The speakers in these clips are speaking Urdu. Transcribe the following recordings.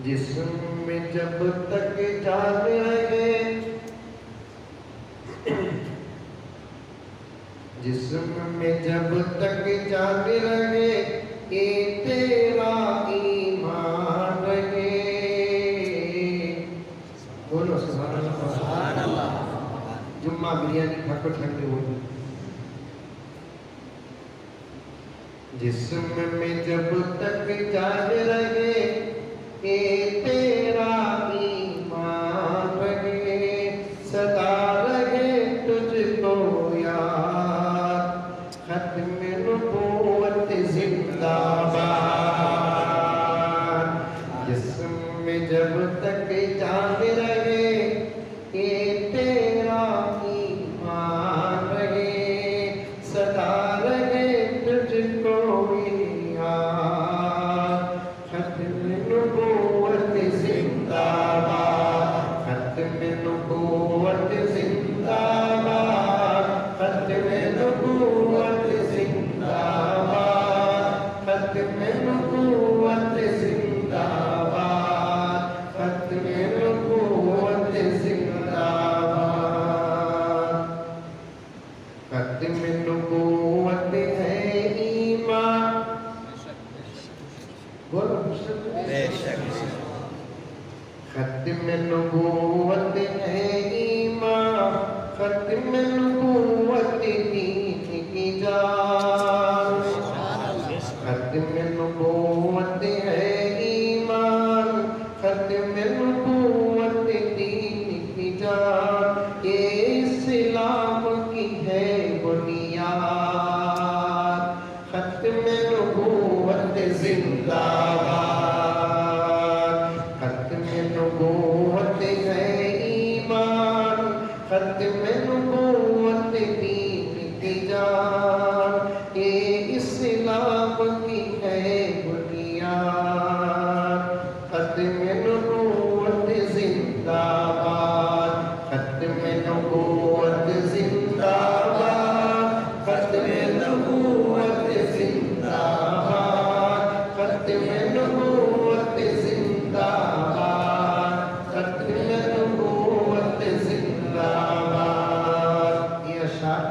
جسم میں جب تک جان رہے، جسم میں جب تک جان رہے، یہ تیرا ایمان رہے۔ بولو سبحان اللہ۔ جمعہ بریانی کھاکو ٹھنڈے ہوئی۔ جسم میں جب تک جان رہے، یہ تیرا ایمان رہے، صدا رہے تجھ کو یاد، ختم نبوت زندہ باد۔ جسم میں جب تک جان رہے، یہ تیرا ایمان رہے، صدا رہے تجھ کو یاد، ختم نبوت زندہ باد، ختم نبوت زندہ باد، ختم نبوت زندہ باد، ختم نبوت زندہ باد، ختم نبوت زندہ باد۔ ختم نبوت ہے ایمان، بولو بے شک ختم نبوت ہے ایمان، ختم نبوت دین کی جان، ختم نبوت ہے ایمان، ختم نبوت دین کی جان، یہ اسلام کی ہے بنیاد، ختم نبوت زندہ باد، ختم نبوت ہے ایمان، ختم نبوت دین کی جان، یہ اسلام کی ہے بنیاد، ختم نبوت زندہ باد، ختم نبوت زندہ باد، ختم نبوت زندہ باد، ختم نبوت زندہ باد، ختم نبوت زندہ باد۔ یہ اشعار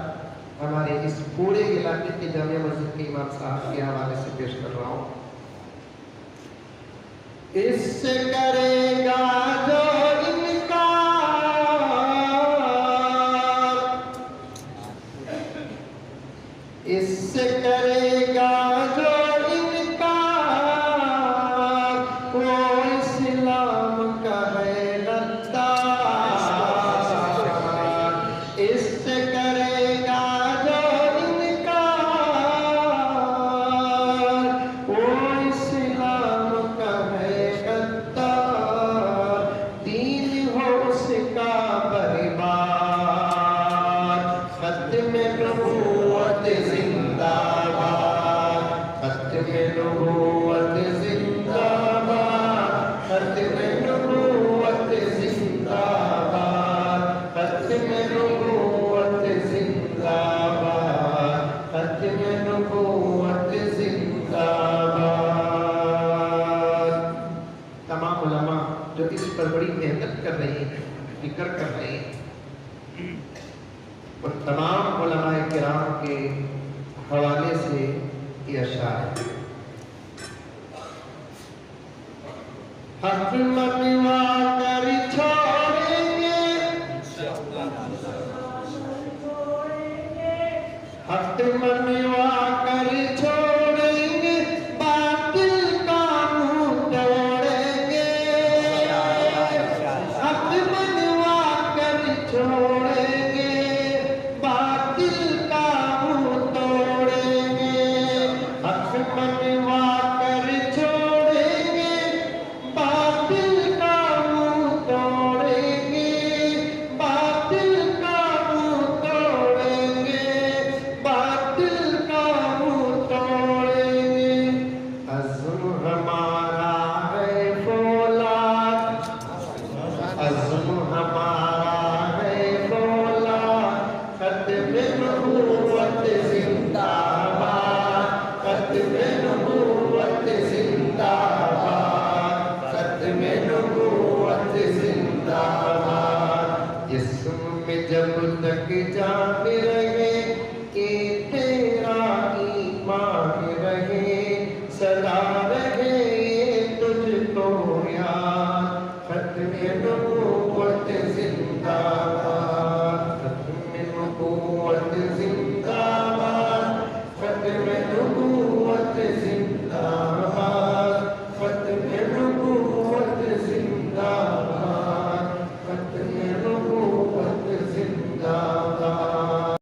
ہمارے اس پورے علاقے کے جامعہ مسجد کے امام صاحب کے حوالے سے پیش کر رہا ہوں۔ اس سے کرے گا جو انکار، اس سے کرے گا جو انکار، وہ اسلام کا ہے غدار، اس سے کرے گا جو انکار، وہ اسلام کا ہے غدار، دین ہو اس کا برباد، ختم نبوت زندہ باد، ختم نبوت زندہ باد، ختم نبوت زندہ باد، ختم نبوت زندہ باد، ختم نبوت زندہ باد۔ تمام علماء جو اس پر بڑی محنت کر رہے ہیں، فکر کر رہے ہیں، اور تمام علماء کرام کے حوالے سے یہ اشعار ہے۔ حق منوا کر چھوڑیں گے، حق منوا کر چھوڑیں گے، باطل کا منہ توڑیں گے، حق منوا کر چھوڑیں گے، باطل کا منہ توڑیں گے، حق منوا کر چھوڑیں گے، باطل جب تک جان رہے کہ تیرا ایمان رہے سدا رہے تجھ کو یاد ختم نبوت زندہ باد ختم نبوت زندہ باد ختم نبوت